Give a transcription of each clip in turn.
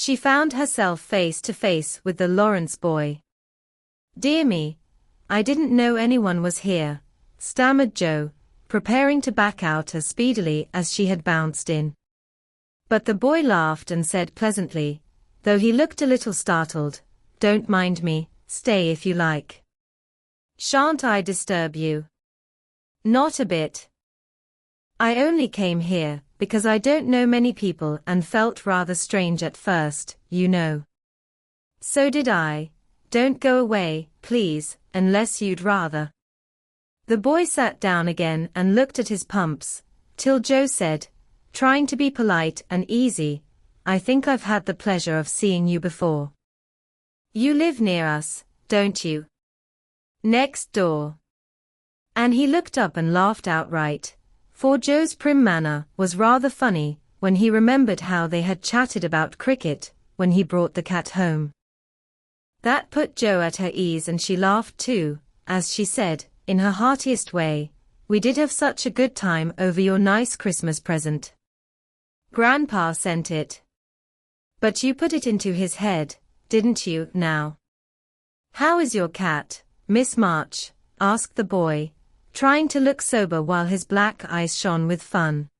She found herself face to face with the Lawrence boy. "Dear me, I didn't know anyone was here," stammered Jo, preparing to back out as speedily as she had bounced in. But the boy laughed and said pleasantly, though he looked a little startled, "Don't mind me, stay if you like. Shan't I disturb you?" "Not a bit. I only came here because I don't know many people and felt rather strange at first, you know." "So did I. Don't go away, please, unless you'd rather." The boy sat down again and looked at his pumps, till Jo said, trying to be polite and easy, "I think I've had the pleasure of seeing you before. You live near us, don't you?" "Next door." And he looked up and laughed outright, for Jo's prim manner was rather funny when he remembered how they had chatted about cricket when he brought the cat home. That put Jo at her ease and she laughed too, as she said, in her heartiest way, "We did have such a good time over your nice Christmas present. Grandpa sent it. But you put it into his head, didn't you, now?" "How is your cat, Miss March?" asked the boy, trying to look sober while his black eyes shone with fun.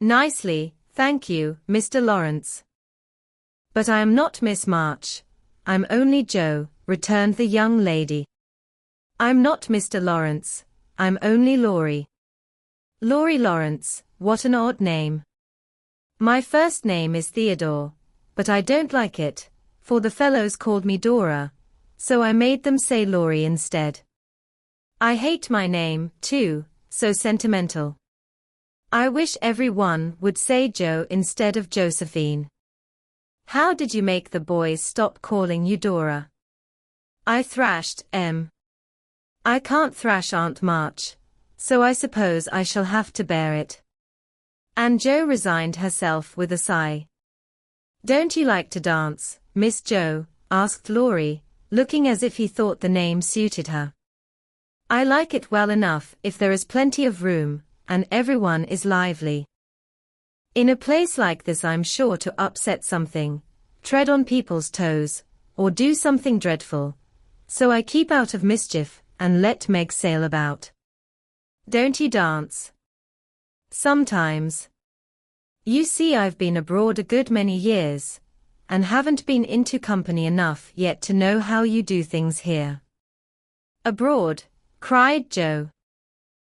"Nicely, thank you, Mr. Lawrence." "But I am not Miss March. I'm only Jo," returned the young lady. "I'm not Mr. Lawrence, I'm only Laurie." "Laurie Lawrence, what an odd name." "My first name is Theodore, but I don't like it, for the fellows called me Dora, so I made them say Laurie instead. I hate my name, too, so sentimental. I wish everyone would say Jo instead of Josephine." "How did you make the boys stop calling you Dora?" "I thrashed M. I can't thrash Aunt March, so I suppose I shall have to bear it." And Jo resigned herself with a sigh. "Don't you like to dance, Miss Jo?" asked Laurie, looking as if he thought the name suited her. "I like it well enough if there is plenty of room, and everyone is lively. In a place like this I'm sure to upset something, tread on people's toes, or do something dreadful, so I keep out of mischief and let Meg sail about." "Don't you dance?" "Sometimes. You see, I've been abroad a good many years, and haven't been into company enough yet to know how you do things here." "Abroad?" cried Jo.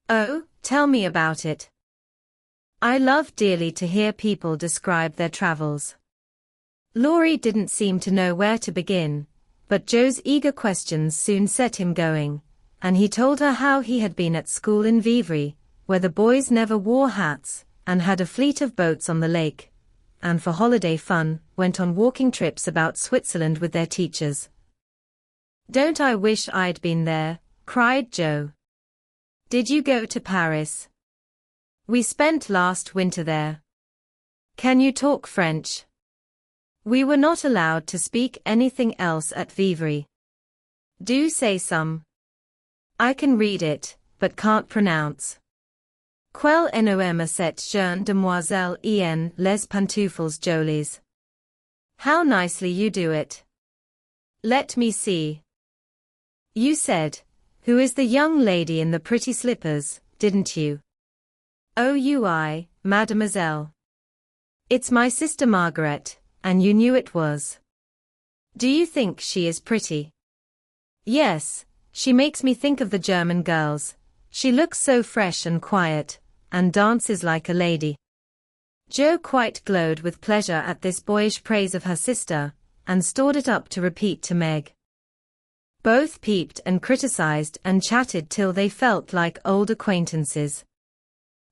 "Oh, tell me about it. I love dearly to hear people describe their travels." Laurie didn't seem to know where to begin, but Jo's eager questions soon set him going, and he told her how he had been at school in Vivry, where the boys never wore hats, and had a fleet of boats on the lake, and for holiday fun, went on walking trips about Switzerland with their teachers. "Don't I wish I'd been there," cried Jo. "Did you go to Paris?" "We spent last winter there." "Can you talk French?" "We were not allowed to speak anything else at Vivry." "Do say some." "I can read it, but can't pronounce." "Quel nom cette jeune demoiselle en les pantoufles jolies." "How nicely you do it." "Let me see. You said, 'Who is the young lady in the pretty slippers,' didn't you?" "Oh, mademoiselle. It's my sister Margaret, and you knew it was." "Do you think she is pretty?" "Yes, she makes me think of the German girls. She looks so fresh and quiet, and dances like a lady." Jo quite glowed with pleasure at this boyish praise of her sister, and stored it up to repeat to Meg. Both peeped and criticized and chatted till they felt like old acquaintances.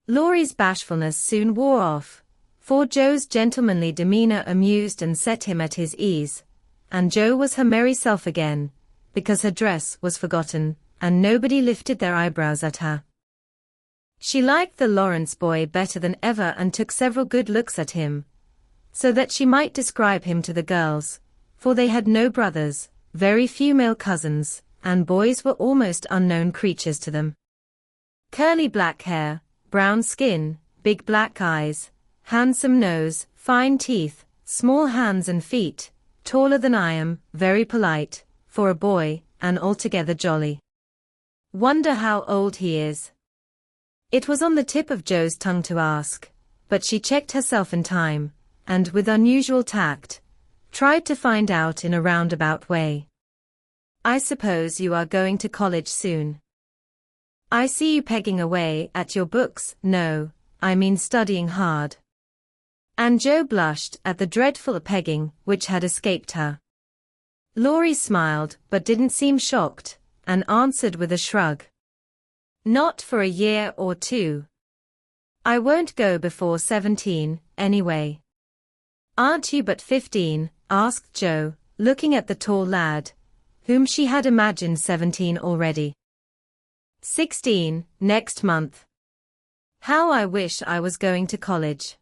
Laurie's bashfulness soon wore off, for Jo's gentlemanly demeanor amused and set him at his ease, and Jo was her merry self again, because her dress was forgotten, and nobody lifted their eyebrows at her. She liked the Lawrence boy better than ever and took several good looks at him, so that she might describe him to the girls, for they had no brothers, very few male cousins, and boys were almost unknown creatures to them. Curly black hair, brown skin, big black eyes, handsome nose, fine teeth, small hands and feet, taller than I am, very polite, for a boy, and altogether jolly. Wonder how old he is. It was on the tip of Jo's tongue to ask, but she checked herself in time, and with unusual tact, tried to find out in a roundabout way. I suppose you are going to college soon. I see you pegging away at your books. No, I mean studying hard. And Jo blushed at the dreadful pegging which had escaped her. Laurie smiled but didn't seem shocked, and answered with a shrug. Not for a year or two. I won't go before 17, anyway. Aren't you but 15? Asked Jo, looking at the tall lad, whom she had imagined 17 already. 16, next month. How I wish I was going to college.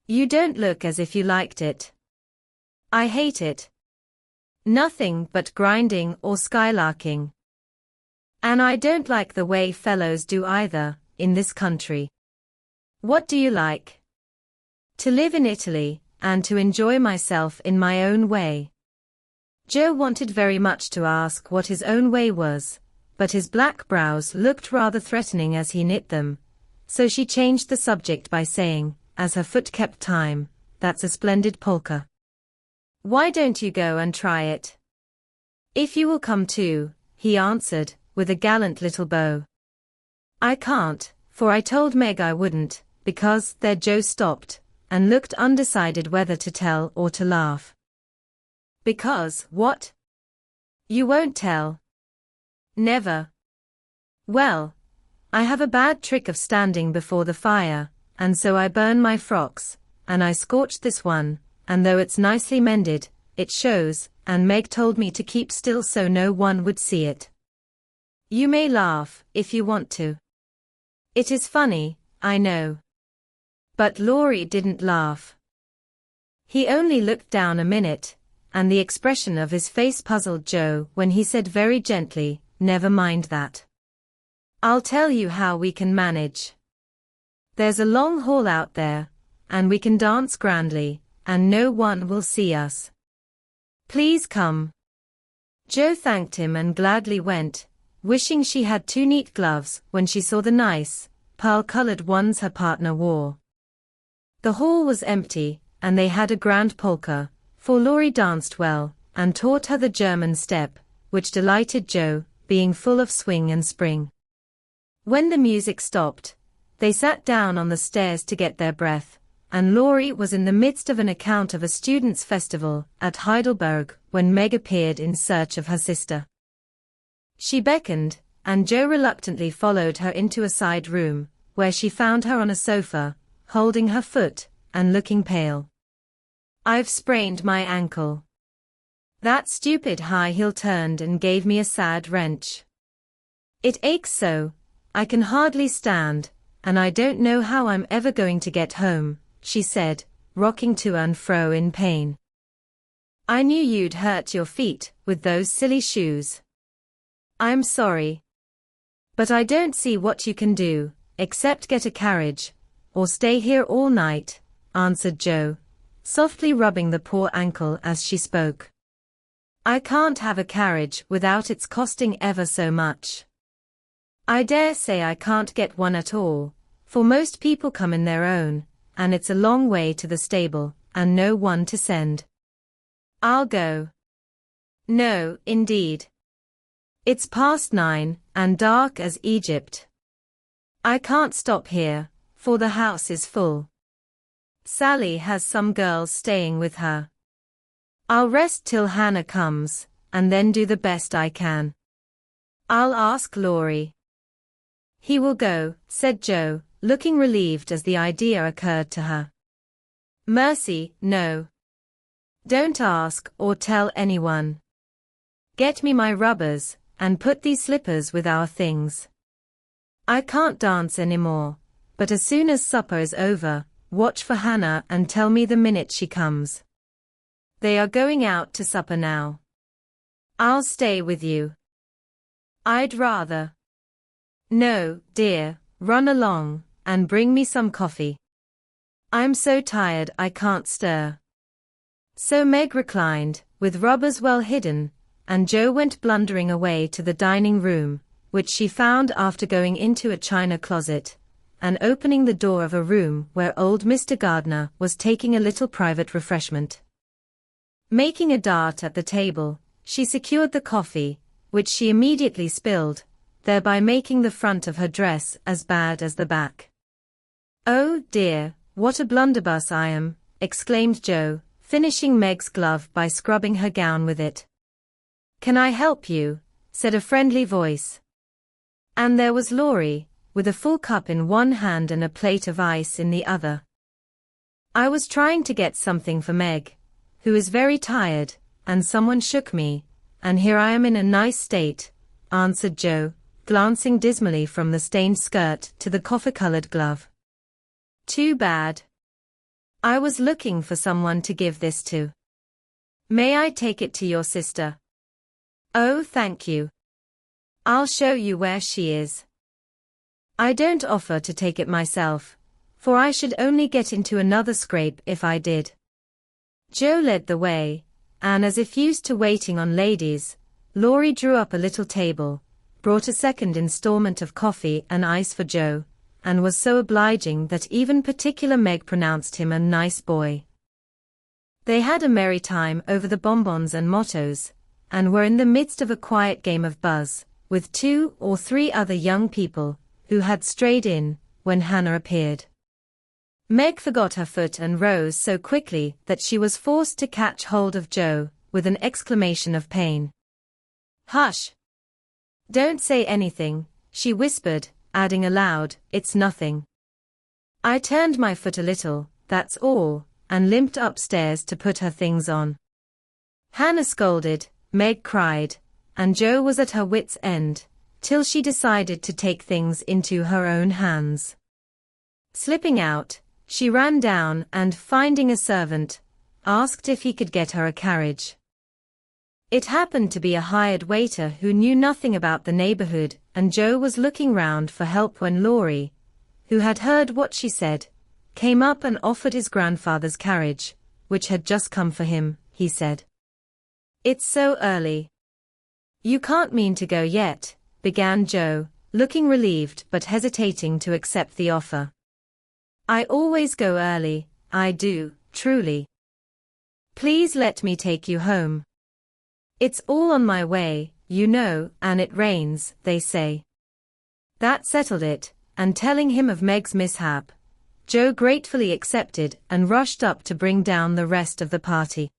You don't look as if you liked it. I hate it. Nothing but grinding or skylarking. And I don't like the way fellows do either, in this country. What do you like? To live in Italy, and to enjoy myself in my own way. Jo wanted very much to ask what his own way was, but his black brows looked rather threatening as he knit them, so she changed the subject by saying, as her foot kept time, "That's a splendid polka. Why don't you go and try it?" "If you will come too," he answered, with a gallant little bow. "I can't, for I told Meg I wouldn't, because," there Jo stopped, and looked undecided whether to tell or to laugh. "Because, what? You won't tell?" "Never." "Well, I have a bad trick of standing before the fire, and so I burn my frocks, and I scorched this one, and though it's nicely mended, it shows, and Meg told me to keep still so no one would see it. You may laugh, if you want to. It is funny, I know." But Laurie didn't laugh. He only looked down a minute, and the expression of his face puzzled Jo when he said very gently, "Never mind that. I'll tell you how we can manage. There's a long hall out there, and we can dance grandly, and no one will see us. Please come." Jo thanked him and gladly went, wishing she had 2 neat gloves when she saw the nice, pearl-colored ones her partner wore. The hall was empty, and they had a grand polka, for Laurie danced well, and taught her the German step, which delighted Jo, being full of swing and spring. When the music stopped, they sat down on the stairs to get their breath, and Laurie was in the midst of an account of a students' festival at Heidelberg when Meg appeared in search of her sister. She beckoned, and Jo reluctantly followed her into a side room, where she found her on a sofa, holding her foot, and looking pale. "I've sprained my ankle. That stupid high heel turned and gave me a sad wrench. It aches so, I can hardly stand, and I don't know how I'm ever going to get home," she said, rocking to and fro in pain. "I knew you'd hurt your feet with those silly shoes. I'm sorry. But I don't see what you can do, except get a carriage, or stay here all night," answered Jo, softly rubbing the poor ankle as she spoke. "I can't have a carriage without its costing ever so much. I dare say I can't get one at all, for most people come in their own, and it's a long way to the stable, and no one to send. I'll go." "No, indeed. It's past 9, and dark as Egypt. I can't stop here, for the house is full. Sally has some girls staying with her. I'll rest till Hannah comes, and then do the best I can. I'll ask Laurie." "He will go," said Jo, looking relieved as the idea occurred to her. "Mercy, no. Don't ask or tell anyone. Get me my rubbers, and put these slippers with our things. I can't dance anymore, but as soon as supper is over, watch for Hannah and tell me the minute she comes. They are going out to supper now. I'll stay with you." "I'd rather." "No, dear, run along, and bring me some coffee. I'm so tired I can't stir." So Meg reclined, with rubbers well hidden, and Jo went blundering away to the dining room, which she found after going into a china closet, and opening the door of a room where old Mr. Gardner was taking a little private refreshment. Making a dart at the table, she secured the coffee, which she immediately spilled, thereby making the front of her dress as bad as the back. "Oh dear, what a blunderbuss I am," exclaimed Jo, finishing Meg's glove by scrubbing her gown with it. "Can I help you?" said a friendly voice. And there was Laurie, with a full cup in one hand and a plate of ice in the other. "I was trying to get something for Meg, who is very tired, and someone shook me, and here I am in a nice state," answered Jo, glancing dismally from the stained skirt to the coffee-colored glove. "Too bad. I was looking for someone to give this to. May I take it to your sister?" "Oh, thank you. I'll show you where she is. I don't offer to take it myself, for I should only get into another scrape if I did." Jo led the way, and as if used to waiting on ladies, Laurie drew up a little table, brought a second installment of coffee and ice for Jo, and was so obliging that even particular Meg pronounced him a nice boy. They had a merry time over the bonbons and mottos, and were in the midst of a quiet game of buzz, with 2 or 3 other young people, who had strayed in, when Hannah appeared. Meg forgot her foot and rose so quickly that she was forced to catch hold of Jo, with an exclamation of pain. "Hush! Don't say anything," she whispered, adding aloud, "It's nothing. I turned my foot a little, that's all," and limped upstairs to put her things on. Hannah scolded, Meg cried, and Jo was at her wits' end, till she decided to take things into her own hands. Slipping out, she ran down and, finding a servant, asked if he could get her a carriage. It happened to be a hired waiter who knew nothing about the neighborhood, and Jo was looking round for help when Laurie, who had heard what she said, came up and offered his grandfather's carriage, which had just come for him, he said. "It's so early. You can't mean to go yet," began Jo, looking relieved but hesitating to accept the offer. "I always go early, I do, truly. Please let me take you home. It's all on my way, you know, and it rains, they say." That settled it, and telling him of Meg's mishap, Jo gratefully accepted and rushed up to bring down the rest of the party.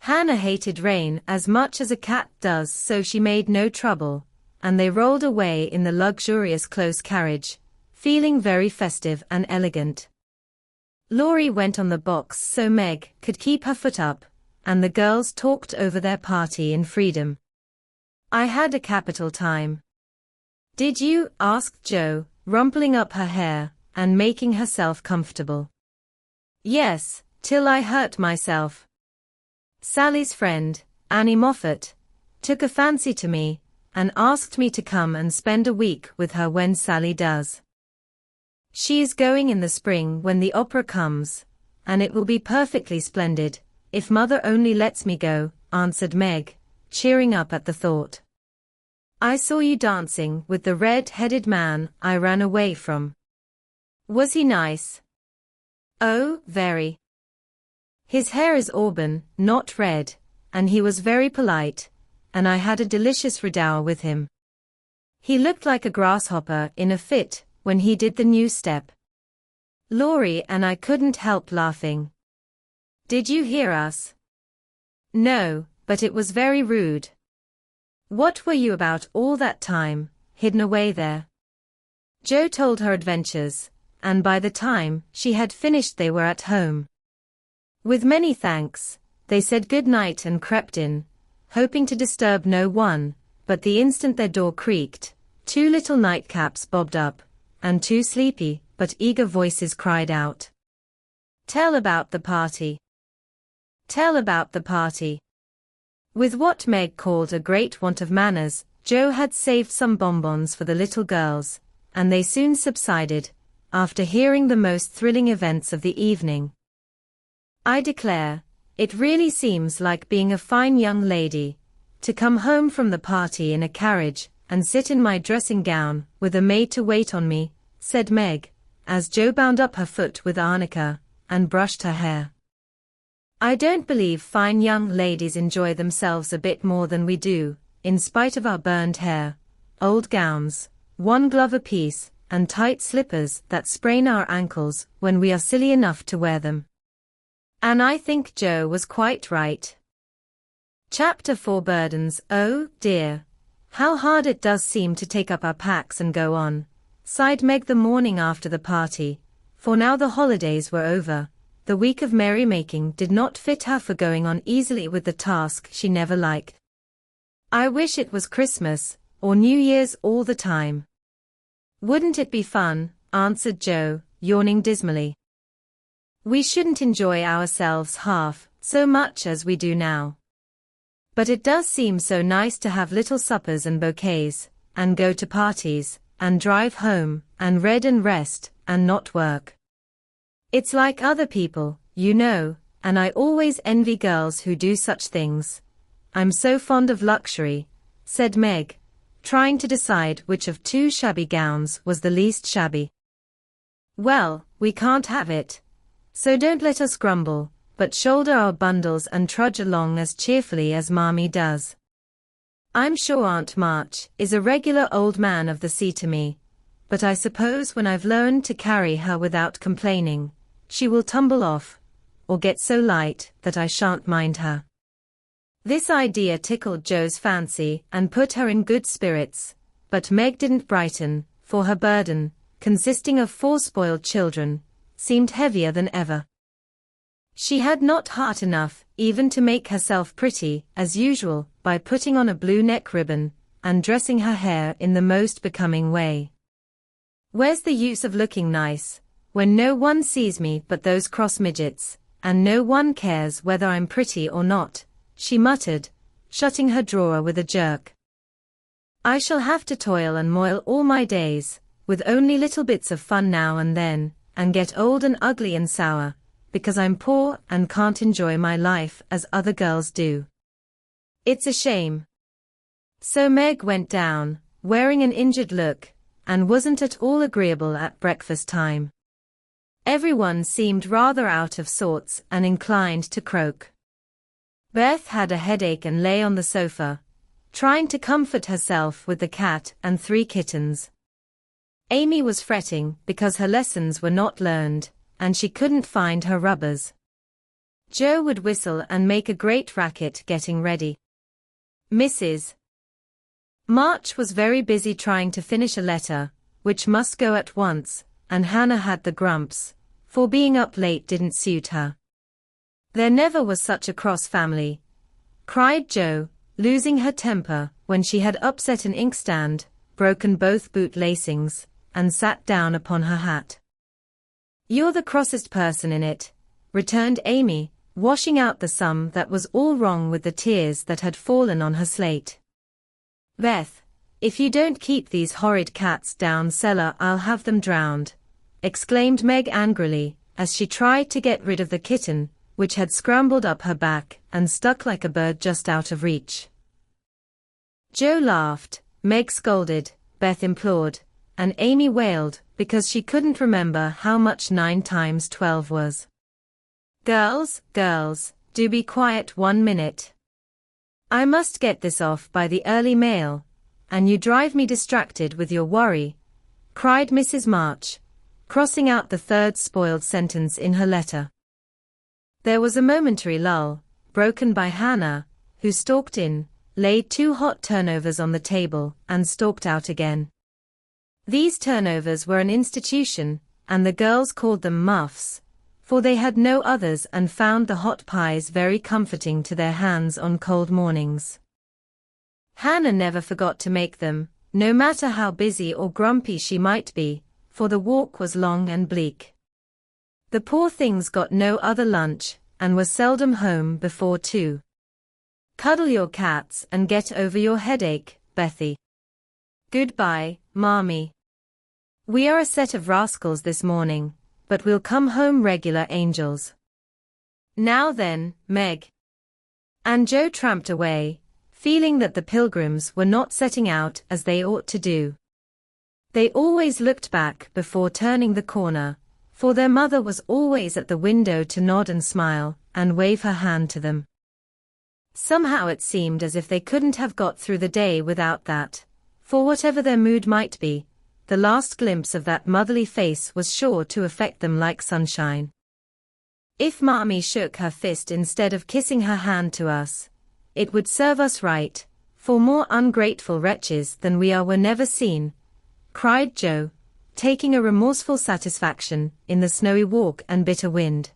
Hannah hated rain as much as a cat does, so she made no trouble, and they rolled away in the luxurious close carriage, feeling very festive and elegant. Laurie went on the box so Meg could keep her foot up, and the girls talked over their party in freedom. "I had a capital time." "Did you?" asked Jo, rumpling up her hair and making herself comfortable. "Yes, till I hurt myself. Sally's friend, Annie Moffat, took a fancy to me, and asked me to come and spend a week with her when Sally does. She is going in the spring when the opera comes, and it will be perfectly splendid, if Mother only lets me go," answered Meg, cheering up at the thought. "I saw you dancing with the red-headed man I ran away from. Was he nice?" "Oh, very. His hair is auburn, not red, and he was very polite, and I had a delicious row with him. He looked like a grasshopper in a fit when he did the new step." Laurie and I couldn't help laughing. "Did you hear us?" "No, but it was very rude." "What were you about all that time, hidden away there?" Jo told her adventures, and by the time she had finished they were at home. With many thanks, they said good night and crept in, hoping to disturb no one, but the instant their door creaked, 2 little nightcaps bobbed up, and 2 sleepy but eager voices cried out, "Tell about the party. Tell about the party." With what Meg called a great want of manners, Jo had saved some bonbons for the little girls, and they soon subsided, after hearing the most thrilling events of the evening. "I declare, It really seems like being a fine young lady, to come home from the party in a carriage, and sit in my dressing gown, with a maid to wait on me," said Meg, as Jo bound up her foot with arnica, and brushed her hair. "I don't believe fine young ladies enjoy themselves a bit more than we do, in spite of our burned hair, old gowns, one glove apiece, and tight slippers that sprain our ankles when we are silly enough to wear them." And I think Jo was quite right. Chapter 4 Burdens. "Oh, dear. How hard it does seem to take up our packs and go on," sighed Meg the morning after the party, for now the holidays were over. The week of merrymaking did not fit her for going on easily with the task she never liked. "I wish it was Christmas, or New Year's all the time." "Wouldn't it be fun?" answered Jo, yawning dismally. "We shouldn't enjoy ourselves half so much as we do now. But it does seem so nice to have little suppers and bouquets, and go to parties, and drive home, and read and rest, and not work. It's like other people, you know, and I always envy girls who do such things. I'm so fond of luxury," said Meg, trying to decide which of two shabby gowns was the least shabby. "Well, we can't have it. So don't let us grumble, but shoulder our bundles and trudge along as cheerfully as Mommy does. I'm sure Aunt March is a regular old man of the sea to me, but I suppose when I've learned to carry her without complaining, she will tumble off, or get so light that I shan't mind her." This idea tickled Jo's fancy and put her in good spirits, but Meg didn't brighten, for her burden, consisting of 4 spoiled children, seemed heavier than ever. She had not heart enough even to make herself pretty, as usual, by putting on a blue neck ribbon, and dressing her hair in the most becoming way. "Where's the use of looking nice, when no one sees me but those cross midgets, and no one cares whether I'm pretty or not," she muttered, shutting her drawer with a jerk. "I shall have to toil and moil all my days, with only little bits of fun now and then, and get old and ugly and sour, because I'm poor and can't enjoy my life as other girls do. It's a shame." So Meg went down, wearing an injured look, and wasn't at all agreeable at breakfast time. Everyone seemed rather out of sorts and inclined to croak. Beth had a headache and lay on the sofa, trying to comfort herself with the cat and 3 kittens. Amy was fretting because her lessons were not learned, and she couldn't find her rubbers. Jo would whistle and make a great racket getting ready. Mrs. March was very busy trying to finish a letter, which must go at once, and Hannah had the grumps, for being up late didn't suit her. "There never was such a cross family," cried Jo, losing her temper when she had upset an inkstand, broken both boot lacings, and sat down upon her hat. "You're the crossest person in it," returned Amy, washing out the sum that was all wrong with the tears that had fallen on her slate. "Beth, if you don't keep these horrid cats down cellar I'll have them drowned," exclaimed Meg angrily, as she tried to get rid of the kitten, which had scrambled up her back and stuck like a bird just out of reach. Jo laughed, Meg scolded, Beth implored, and Amy wailed, because she couldn't remember how much 9 times 12 was. Girls, do be quiet 1 minute. I must get this off by the early mail, and you drive me distracted with your worry," cried Mrs. March, crossing out the 3rd spoiled sentence in her letter. There was a momentary lull, broken by Hannah, who stalked in, laid 2 hot turnovers on the table, and stalked out again. These turnovers were an institution, and the girls called them muffs, for they had no others and found the hot pies very comforting to their hands on cold mornings. Hannah never forgot to make them, no matter how busy or grumpy she might be, for the walk was long and bleak. The poor things got no other lunch, and were seldom home before 2. "Cuddle your cats and get over your headache, Bethy. Goodbye, Mommy. We are a set of rascals this morning, but we'll come home regular angels." Now then, Meg. And Joe tramped away, feeling that the pilgrims were not setting out as they ought to do. They always looked back before turning the corner, for their mother was always at the window to nod and smile, and wave her hand to them. Somehow it seemed as if they couldn't have got through the day without that, for whatever their mood might be, the last glimpse of that motherly face was sure to affect them like sunshine. If Mommy shook her fist instead of kissing her hand to us, it would serve us right, for more ungrateful wretches than we are were never seen, cried Joe, taking a remorseful satisfaction in the snowy walk and bitter wind.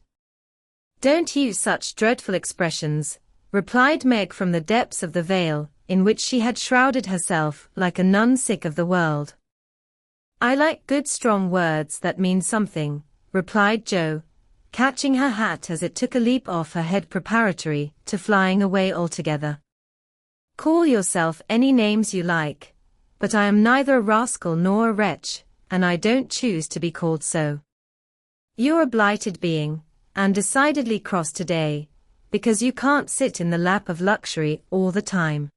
Don't use such dreadful expressions, replied Meg from the depths of the veil, in which she had shrouded herself like a nun sick of the world. I like good strong words that mean something, replied Joe, catching her hat as it took a leap off her head preparatory to flying away altogether. Call yourself any names you like, but I am neither a rascal nor a wretch, and I don't choose to be called so. You're a blighted being, and decidedly cross today, because you can't sit in the lap of luxury all the time.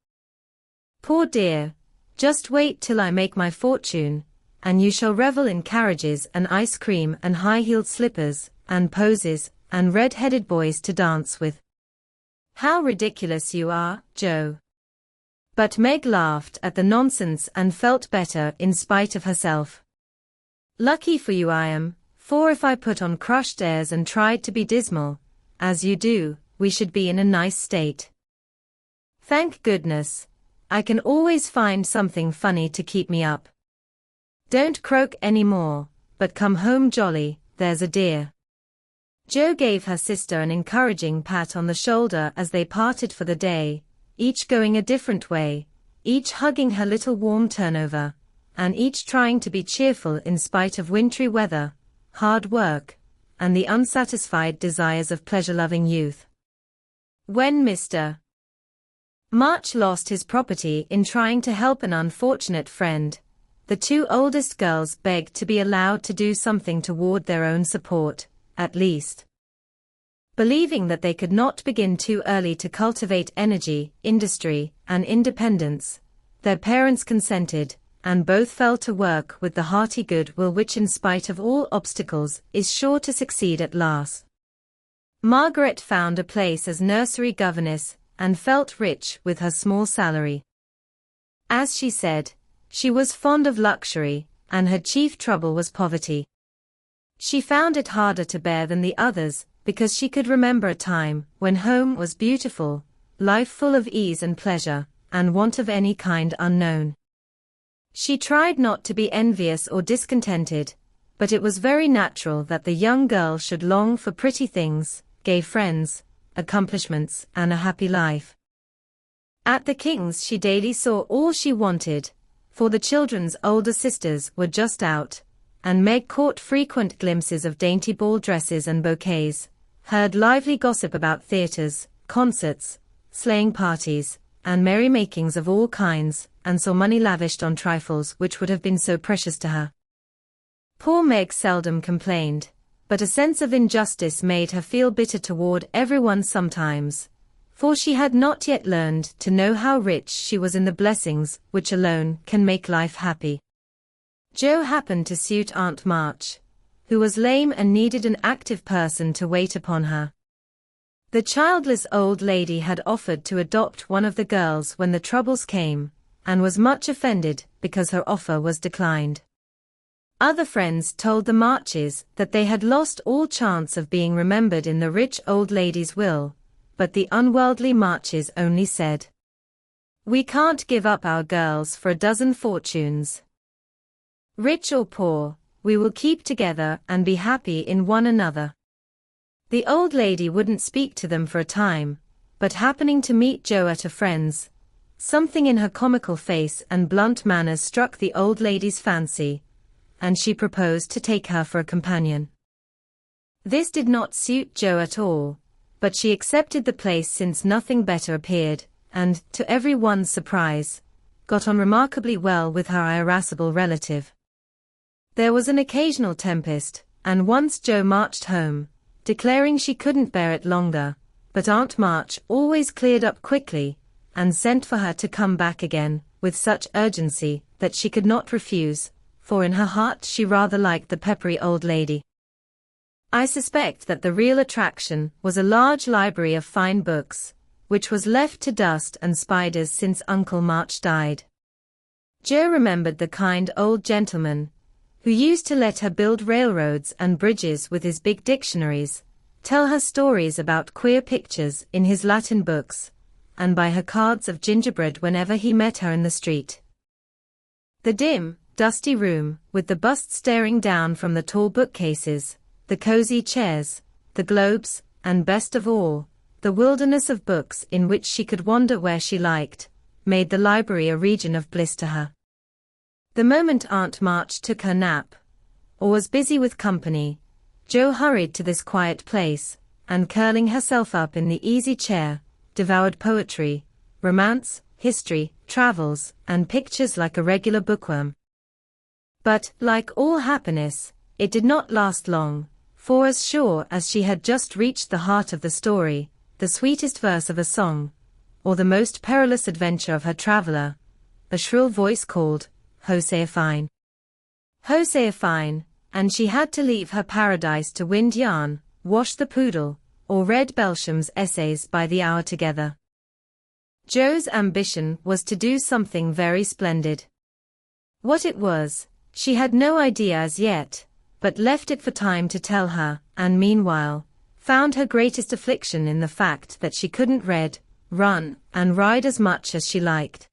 Poor dear, just wait till I make my fortune, and you shall revel in carriages and ice cream and high-heeled slippers, and posies, and red-headed boys to dance with. How ridiculous you are, Joe. But Meg laughed at the nonsense and felt better in spite of herself. Lucky for you I am, for if I put on crushed airs and tried to be dismal, as you do, we should be in a nice state. Thank goodness, I can always find something funny to keep me up. Don't croak any more, but come home jolly, there's a dear. Joe gave her sister an encouraging pat on the shoulder as they parted for the day, each going a different way, each hugging her little warm turnover, and each trying to be cheerful in spite of wintry weather, hard work, and the unsatisfied desires of pleasure-loving youth. When Mr. March lost his property in trying to help an unfortunate friend, the two oldest girls begged to be allowed to do something toward their own support, at least. Believing that they could not begin too early to cultivate energy, industry, and independence, their parents consented, and both fell to work with the hearty good will which in spite of all obstacles is sure to succeed at last. Margaret found a place as nursery governess, and felt rich with her small salary. As she said, she was fond of luxury, and her chief trouble was poverty. She found it harder to bear than the others, because she could remember a time when home was beautiful, life full of ease and pleasure, and want of any kind unknown. She tried not to be envious or discontented, but it was very natural that the young girl should long for pretty things, gay friends, accomplishments, and a happy life. At the King's she daily saw all she wanted, for the children's older sisters were just out, and Meg caught frequent glimpses of dainty ball dresses and bouquets, heard lively gossip about theatres, concerts, sleighing parties, and merrymakings of all kinds, and saw money lavished on trifles which would have been so precious to her. Poor Meg seldom complained, but a sense of injustice made her feel bitter toward everyone sometimes, for she had not yet learned to know how rich she was in the blessings which alone can make life happy. Joe happened to suit Aunt March, who was lame and needed an active person to wait upon her. The childless old lady had offered to adopt one of the girls when the troubles came, and was much offended because her offer was declined. Other friends told the Marches that they had lost all chance of being remembered in the rich old lady's will, but the unworldly Marches only said, "We can't give up our girls for a dozen fortunes. Rich or poor, we will keep together and be happy in one another." The old lady wouldn't speak to them for a time, but happening to meet Joe at a friend's, something in her comical face and blunt manners struck the old lady's fancy, and she proposed to take her for a companion. This did not suit Joe at all, but she accepted the place since nothing better appeared, and, to every one's surprise, got on remarkably well with her irascible relative. There was an occasional tempest, and once Joe marched home, declaring she couldn't bear it longer, but Aunt March always cleared up quickly, and sent for her to come back again, with such urgency that she could not refuse, for in her heart she rather liked the peppery old lady. I suspect that the real attraction was a large library of fine books, which was left to dust and spiders since Uncle March died. Jo remembered the kind old gentleman, who used to let her build railroads and bridges with his big dictionaries, tell her stories about queer pictures in his Latin books, and buy her cards of gingerbread whenever he met her in the street. The dim, dusty room, with the busts staring down from the tall bookcases, the cozy chairs, the globes, and best of all, the wilderness of books in which she could wander where she liked, made the library a region of bliss to her. The moment Aunt March took her nap, or was busy with company, Jo hurried to this quiet place, and curling herself up in the easy chair, devoured poetry, romance, history, travels, and pictures like a regular bookworm. But, like all happiness, it did not last long, for as sure as she had just reached the heart of the story, the sweetest verse of a song, or the most perilous adventure of her traveler, a shrill voice called, "Hosea fine. Hosea fine," and she had to leave her paradise to wind yarn, wash the poodle, or read Belsham's essays by the hour together. Jo's ambition was to do something very splendid. What it was, she had no idea as yet, but left it for time to tell her, and meanwhile, found her greatest affliction in the fact that she couldn't read, run, and ride as much as she liked.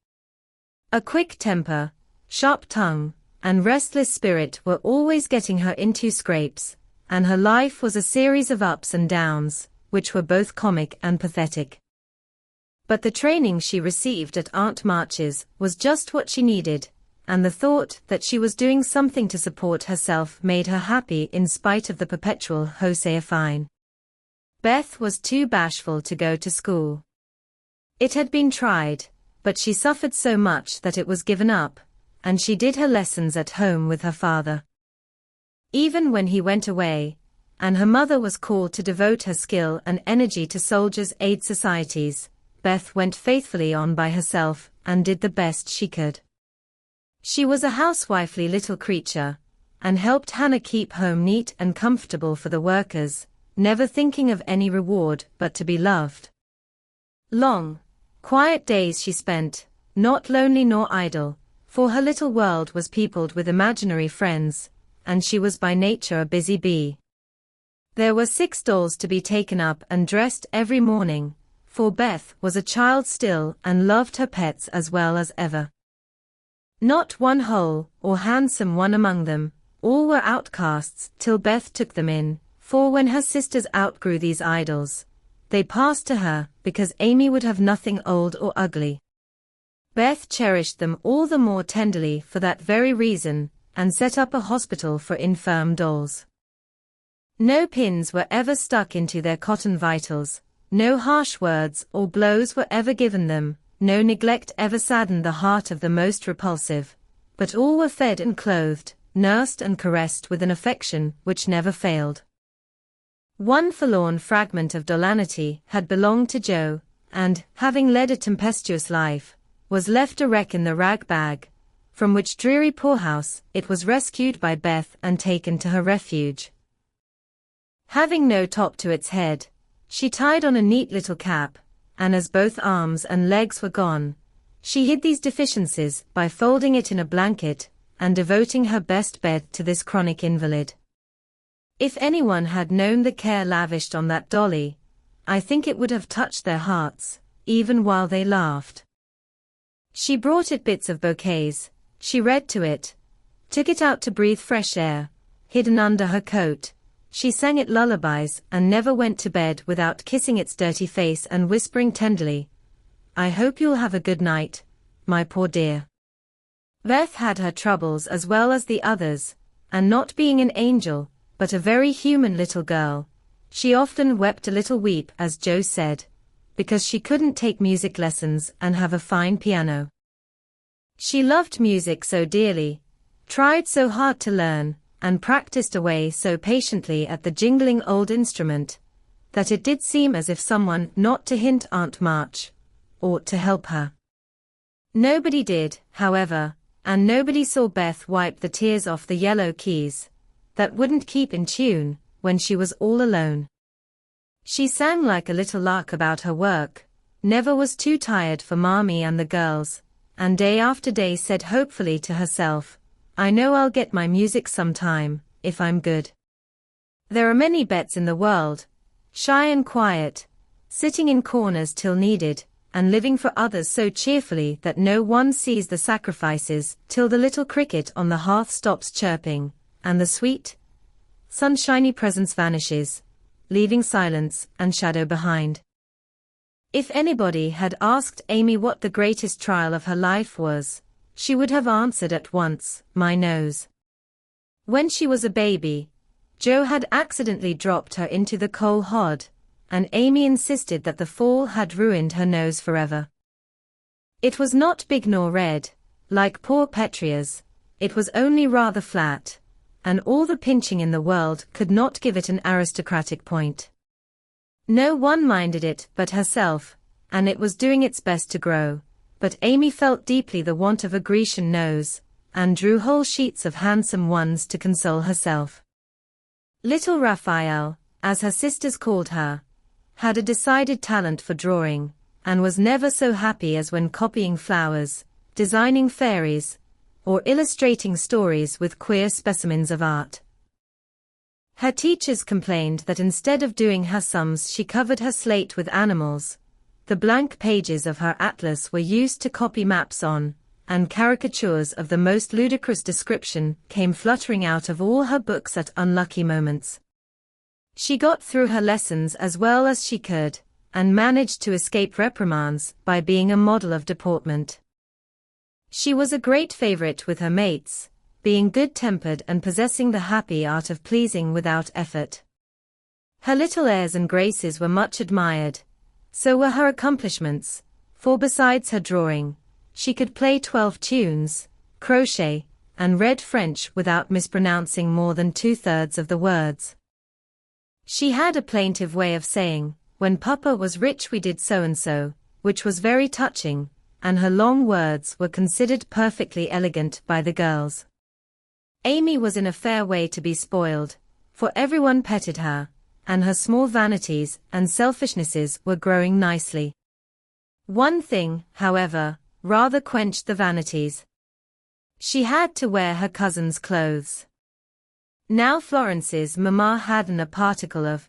A quick temper, sharp tongue, and restless spirit were always getting her into scrapes, and her life was a series of ups and downs, which were both comic and pathetic. But the training she received at Aunt March's was just what she needed, and the thought that she was doing something to support herself made her happy in spite of the perpetual Hosea fine. Beth was too bashful to go to school. It had been tried, but she suffered so much that it was given up, and she did her lessons at home with her father. Even when he went away, and her mother was called to devote her skill and energy to soldiers' aid societies, Beth went faithfully on by herself and did the best she could. She was a housewifely little creature, and helped Hannah keep home neat and comfortable for the workers, never thinking of any reward but to be loved. Long, quiet days she spent, not lonely nor idle, for her little world was peopled with imaginary friends, and she was by nature a busy bee. There were 6 dolls to be taken up and dressed every morning, for Beth was a child still and loved her pets as well as ever. Not one whole or handsome one among them, all were outcasts till Beth took them in, for when her sisters outgrew these idols, they passed to her because Amy would have nothing old or ugly. Beth cherished them all the more tenderly for that very reason, and set up a hospital for infirm dolls. No pins were ever stuck into their cotton vitals, no harsh words or blows were ever given them, no neglect ever saddened the heart of the most repulsive, but all were fed and clothed, nursed and caressed with an affection which never failed. One forlorn fragment of dollanity had belonged to Jo, and, having led a tempestuous life, was left a wreck in the rag bag, from which dreary poorhouse it was rescued by Beth and taken to her refuge. Having no top to its head, she tied on a neat little cap, and as both arms and legs were gone, she hid these deficiencies by folding it in a blanket and devoting her best bed to this chronic invalid. If anyone had known the care lavished on that dolly, I think it would have touched their hearts, even while they laughed. She brought it bits of bouquets, she read to it, took it out to breathe fresh air, hidden under her coat, she sang it lullabies and never went to bed without kissing its dirty face and whispering tenderly, "I hope you'll have a good night, my poor dear." Beth had her troubles as well as the others, and not being an angel, but a very human little girl, she often wept a little weep as Jo said, because she couldn't take music lessons and have a fine piano. She loved music so dearly, tried so hard to learn, and practiced away so patiently at the jingling old instrument, that it did seem as if someone, not to hint Aunt March, ought to help her. Nobody did, however, and nobody saw Beth wipe the tears off the yellow keys, that wouldn't keep in tune, when she was all alone. She sang like a little lark about her work, never was too tired for Mommy and the girls, and day after day said hopefully to herself, I know I'll get my music sometime, if I'm good. There are many Bets in the world, shy and quiet, sitting in corners till needed, and living for others so cheerfully that no one sees the sacrifices till the little cricket on the hearth stops chirping, and the sweet, sunshiny presence vanishes, leaving silence and shadow behind. If anybody had asked Amy what the greatest trial of her life was, she would have answered at once, my nose. When she was a baby, Joe had accidentally dropped her into the coal hod, and Amy insisted that the fall had ruined her nose forever. It was not big nor red, like poor Petria's, it was only rather flat, and all the pinching in the world could not give it an aristocratic point. No one minded it but herself, and it was doing its best to grow, but Amy felt deeply the want of a Grecian nose, and drew whole sheets of handsome ones to console herself. Little Raphael, as her sisters called her, had a decided talent for drawing, and was never so happy as when copying flowers, designing fairies, or illustrating stories with queer specimens of art. Her teachers complained that instead of doing her sums she covered her slate with animals, the blank pages of her atlas were used to copy maps on, and caricatures of the most ludicrous description came fluttering out of all her books at unlucky moments. She got through her lessons as well as she could, and managed to escape reprimands by being a model of deportment. She was a great favorite with her mates, being good-tempered and possessing the happy art of pleasing without effort. Her little airs and graces were much admired, so were her accomplishments, for besides her drawing, she could play 12 tunes, crochet, and read French without mispronouncing more than 2/3 of the words. She had a plaintive way of saying, when Papa was rich we did so-and-so, which was very touching, and her long words were considered perfectly elegant by the girls. Amy was in a fair way to be spoiled, for everyone petted her, and her small vanities and selfishnesses were growing nicely. One thing, however, rather quenched the vanities. She had to wear her cousin's clothes. Now Florence's mamma hadn't a particle of